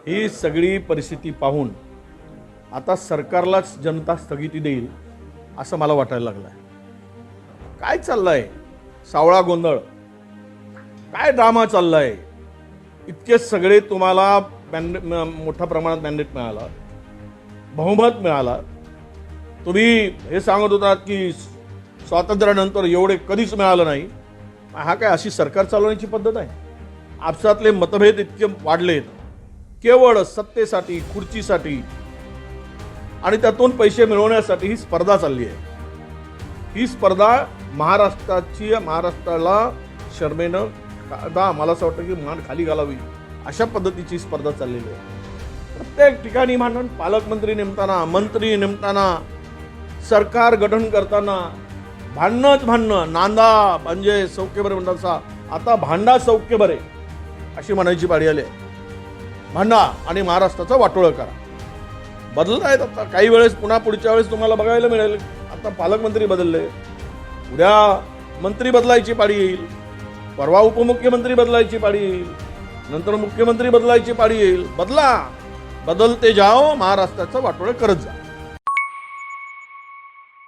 ही सगळी परिस्थिती पाहून आता सरकारलाच जनता स्थगिती देईल असं मला वाटायला लागलं आहे. काय चाललंय सावळा गोंधळ, काय ड्रामा चाललाय. इतके सगळे तुम्हाला मोठ्या प्रमाणात मॅन्डेट मिळाला, बहुमत मिळाला. तुम्ही हे सांगत होतात की स्वातंत्र्यानंतर एवढे कधीच मिळालं नाही. हा काय अशी सरकार चालवण्याची पद्धत आहे? आपसातले मतभेद इतके वाढलेत केवळ सत्तेसाठी, खुर्चीसाठी आणि त्यातून पैसे मिळवण्यासाठी ही स्पर्धा चालली आहे. ही स्पर्धा महाराष्ट्राला शर्मेनं मला असं वाटतं की मान खाली घालावी अशा पद्धतीची स्पर्धा चाललेली आहे. प्रत्येक ठिकाणी भांडण, पालकमंत्री नेमताना, मंत्री नेमताना, सरकार गठन करताना भांडणं. नांदा म्हणजे सौख्य बरे म्हणतात, आता भांडा सौख्य बरे अशी म्हणायची पाळी आली आहे. भांडा आणि महाराष्ट्राचा वाटोळं करा. बदलत आहेत आता. काही वेळेस पुढच्या वेळेस तुम्हाला बघायला मिळेल आता पालकमंत्री बदलले, उद्या मंत्री बदलायची पाळी येईल, परवा उपमुख्यमंत्री बदलायची पाळी येईल, नंतर मुख्यमंत्री बदलायची पाळी येईल. बदलते जाओ, महाराष्ट्राचं वाटोळं करत जा.